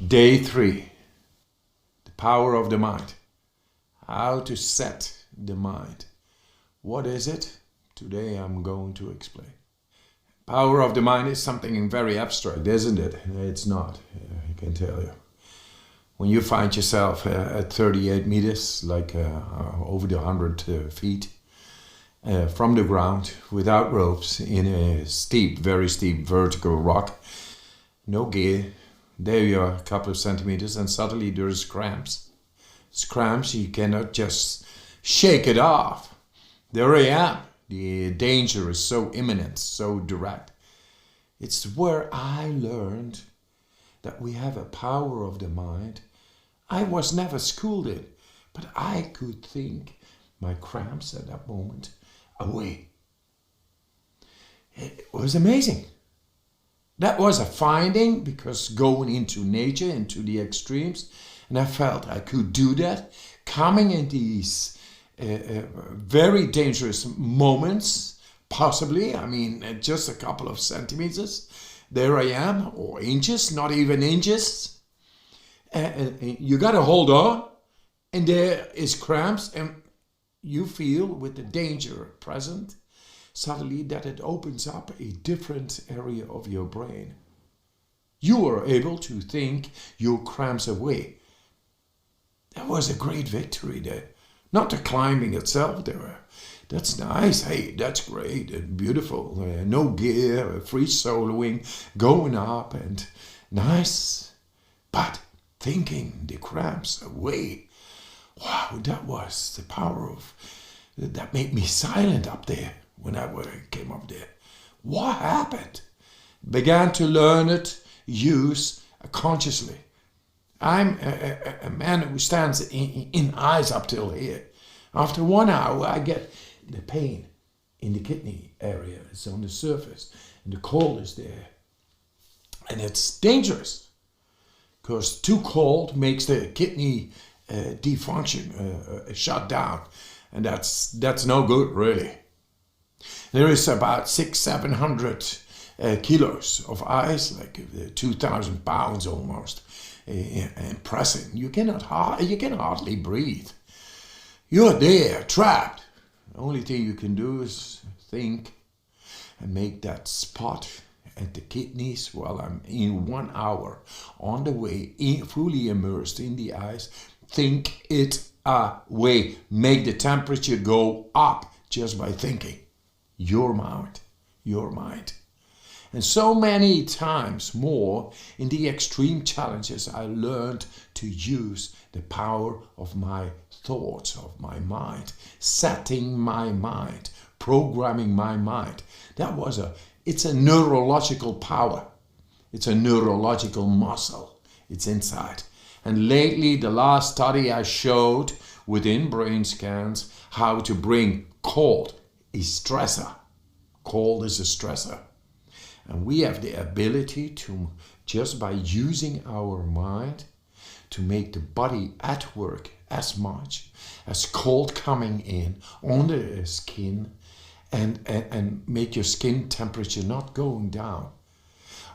Day 3. The power of the mind. How to set the mind. What is it? Today I'm going to explain. Power of the mind is something very abstract, isn't it? It's not, I can tell you. When you find yourself at 38 meters, like over the 100 feet from the ground, without ropes, in a steep, very steep vertical rock, no gear, there you are, a couple of centimeters, and suddenly there's cramps. It's cramps, you cannot just shake it off. There I am. The danger is so imminent, so direct. It's where I learned that we have a power of the mind. I was never schooled in, but I could think my cramps at that moment away. It was amazing. That was a finding, because going into nature, into the extremes, and I felt I could do that, coming in these very dangerous moments, possibly, just a couple of centimeters, there I am, or inches, not even inches. You got to hold on, and there is cramps, and you feel with the danger present, suddenly that it opens up a different area of your brain. You are able to think your cramps away. That was a great victory there. Not the climbing itself there. That's nice. Hey, that's great and beautiful. No gear, free soloing, going up and nice. But thinking the cramps away. Wow, that was the power of, that made me silent up there when I came up there. What happened? Began to learn it, use consciously. I'm a man who stands in eyes up till here. After 1 hour, I get the pain in the kidney area. It's on the surface, and the cold is there. And it's dangerous, because too cold makes the kidney defunction, shut down. And that's no good, really. There is about 600-700 kilos of ice, like 2,000 pounds almost, and pressing. You can hardly breathe. You're there, trapped. The only thing you can do is think and make that spot at the kidneys while I'm in 1 hour on the way, fully immersed in the ice. Think it away. Make the temperature go up just by thinking. Your mind. And so many times more in the extreme challenges, I learned to use the power of my thoughts, of my mind, setting my mind, programming my mind. It's a neurological power. It's a neurological muscle. It's inside. And lately, the last study I showed within brain scans how to bring cold, a stressor. Cold is a stressor. And we have the ability to, just by using our mind, to make the body at work as much as cold coming in on the skin and make your skin temperature not going down.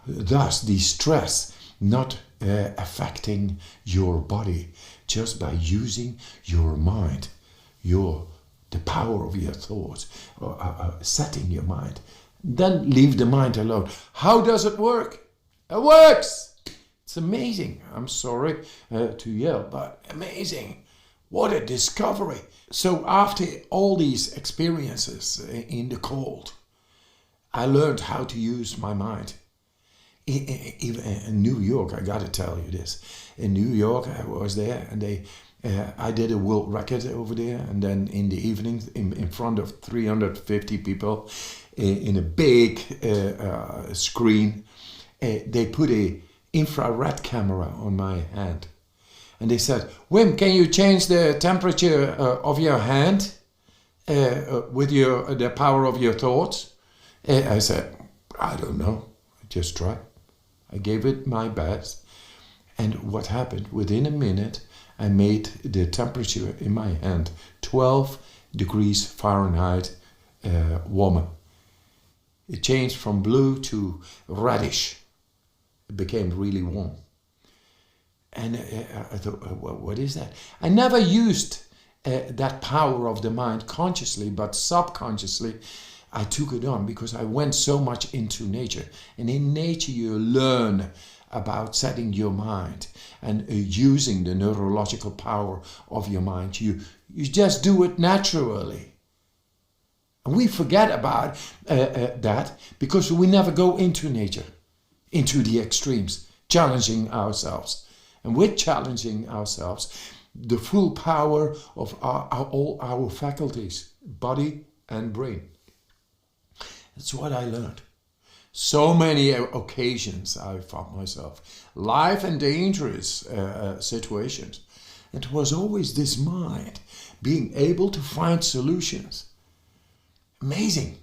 Thus, the stress not affecting your body just by using your mind, the power of your thoughts, setting your mind. Then leave the mind alone. How does it work? It works! It's amazing. I'm sorry to yell, but amazing. What a discovery. So after all these experiences in the cold, I learned how to use my mind. Even in New York, I got to tell you this. In New York, I was there, and I did a world record over there, and then in the evening, in front of 350 people, in a big screen, they put a infrared camera on my hand, and they said, "Wim, can you change the temperature of your hand with the power of your thoughts?" I said, "I don't know. Just try." I gave it my best, and what happened? Within a minute, I made the temperature in my hand 12 degrees Fahrenheit warmer. It changed from blue to reddish. It became really warm. And I thought, what is that? I never used that power of the mind consciously, but subconsciously I took it on because I went so much into nature. And in nature you learn about setting your mind and using the neurological power of your mind. You just do it naturally. And we forget about that because we never go into nature, into the extremes, challenging ourselves. And with challenging ourselves, the full power of all our faculties, body and brain. That's what I learned. So many occasions I found myself, life and dangerous situations. It was always this mind being able to find solutions. Amazing.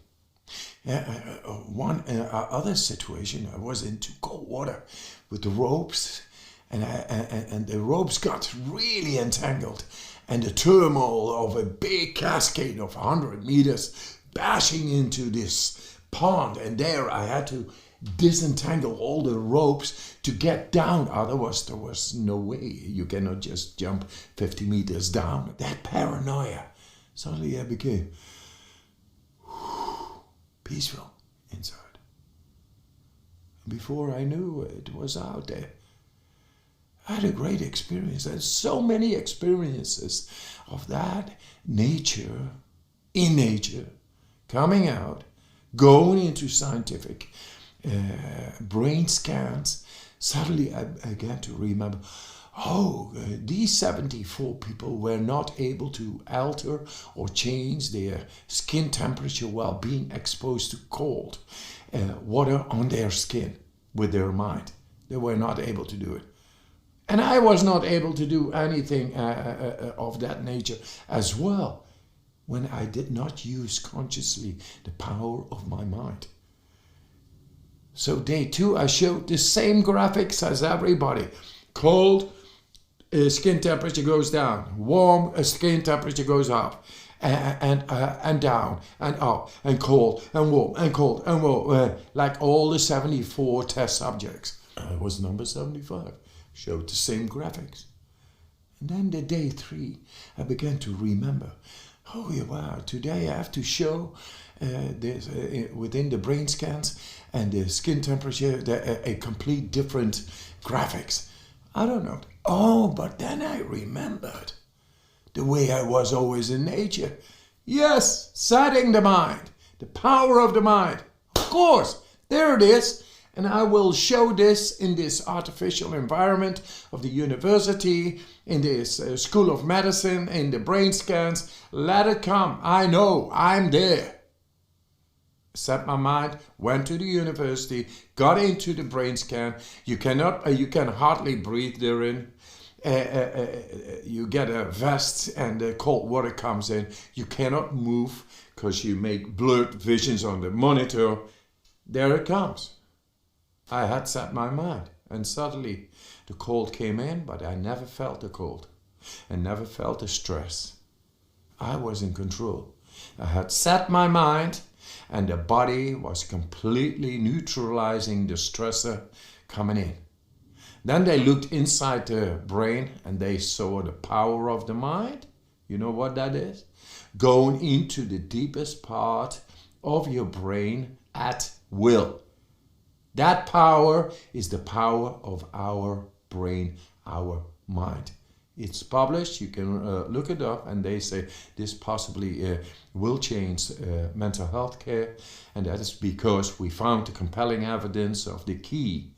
One other situation, I was into cold water with the ropes. And the ropes got really entangled, and the turmoil of a big cascade of 100 meters bashing into this pond, and there I had to disentangle all the ropes to get down. Otherwise there was no way. You cannot just jump 50 meters down. That paranoia, suddenly I became peaceful inside. Before I knew it was out there. I had a great experience. There's so many experiences of that nature, in nature, coming out, going into scientific brain scans. Suddenly I began to remember, these 74 people were not able to alter or change their skin temperature while being exposed to cold water on their skin with their mind. They were not able to do it. And I was not able to do anything of that nature as well when I did not use consciously the power of my mind. So day 2, I showed the same graphics as everybody. Cold, skin temperature goes down. Warm, skin temperature goes up. And down, and up, and cold, and warm, and cold, and warm. Like all the 74 test subjects. I was number 75. Showed the same graphics. And then the day 3, I began to remember, wow, today I have to show this, within the brain scans and the skin temperature, a complete different graphics. I don't know. But then I remembered the way I was always in nature. Yes, setting the mind, the power of the mind. Of course, there it is. And I will show this in this artificial environment of the university, in this school of medicine, in the brain scans. Let it come. I know, I'm there. Set my mind, went to the university, got into the brain scan. You can hardly breathe therein. You get a vest and the cold water comes in. You cannot move because you make blurred visions on the monitor. There it comes. I had set my mind, and suddenly the cold came in, but I never felt the cold and never felt the stress. I was in control. I had set my mind, and the body was completely neutralizing the stressor coming in. Then they looked inside the brain and they saw the power of the mind. You know what that is? Going into the deepest part of your brain at will. That power is the power of our brain, our mind. It's published, you can look it up, and they say this possibly will change mental health care, and that is because we found the compelling evidence of the key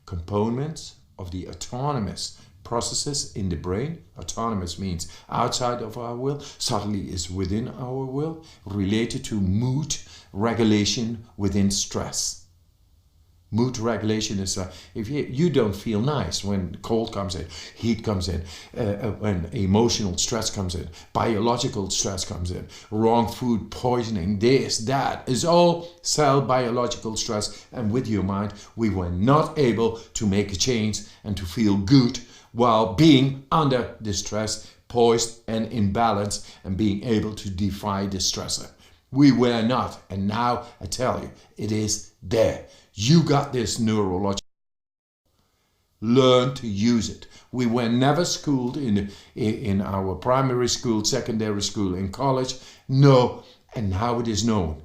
components of the autonomous processes in the brain. Autonomous means outside of our will, suddenly is within our will, related to mood regulation within stress. Mood regulation is if you don't feel nice when cold comes in, heat comes in, when emotional stress comes in, biological stress comes in, wrong food poisoning, this, that is all cell biological stress. And with your mind, we were not able to make a change and to feel good while being under the stress, poised and in balance, and being able to defy the stressor. We were not, and now I tell you, it is there. You got this neurological. Learn to use it. We were never schooled in our primary school, secondary school, in college. No, and now it is known.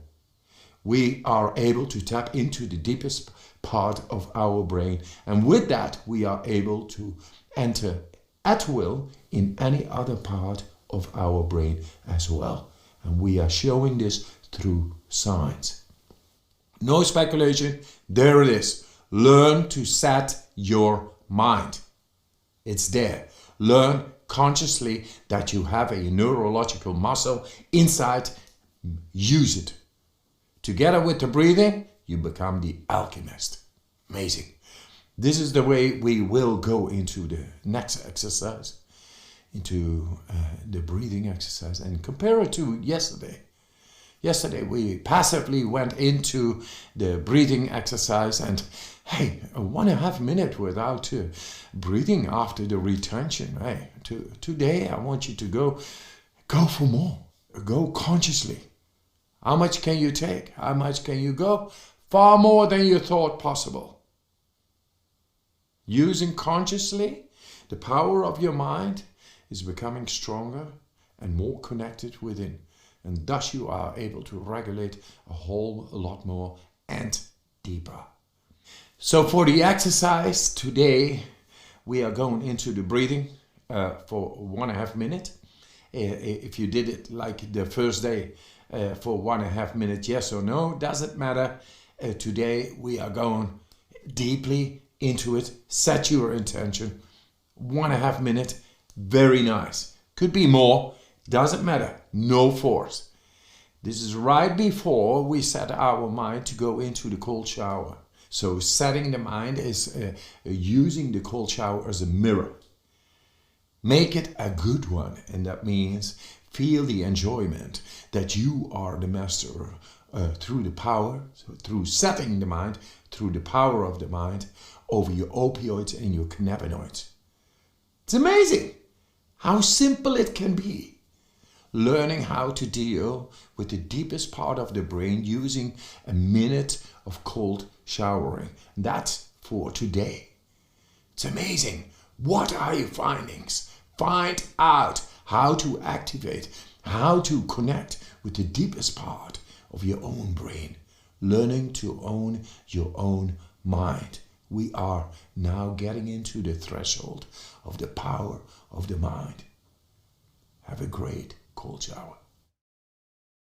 We are able to tap into the deepest part of our brain, and with that we are able to enter at will in any other part of our brain as well. And we are showing this through science. No speculation, there it is. Learn to set your mind. It's there. Learn consciously that you have a neurological muscle inside. Use it. Together with the breathing, you become the alchemist. Amazing. This is the way we will go into the next exercise, into the breathing exercise, and compare it to yesterday. Yesterday we passively went into the breathing exercise, and hey, 1.5 minutes without breathing after the retention. Hey, today I want you to go for more. Go consciously. How much can you take? How much can you go? Far more than you thought possible. Using consciously, the power of your mind is becoming stronger and more connected within. And thus you are able to regulate a whole lot more and deeper. So for the exercise today, we are going into the breathing for 1.5 minutes. If you did it like the first day for 1.5 minutes, yes or no, doesn't matter. Today we are going deeply into it. Set your intention. 1.5 minutes, very nice. Could be more, doesn't matter. No force. This is right before we set our mind to go into the cold shower. So setting the mind is using the cold shower as a mirror. Make it a good one, and that means feel the enjoyment that you are the master through the power, through setting the mind, through the power of the mind over your opioids and your cannabinoids. It's amazing how simple it can be. Learning how to deal with the deepest part of the brain using a minute of cold showering. That's for today. It's amazing. What are your findings? Find out how to activate, how to connect with the deepest part of your own brain. Learning to own your own mind. We are now getting into the threshold of the power of the mind. Have a great cold shower.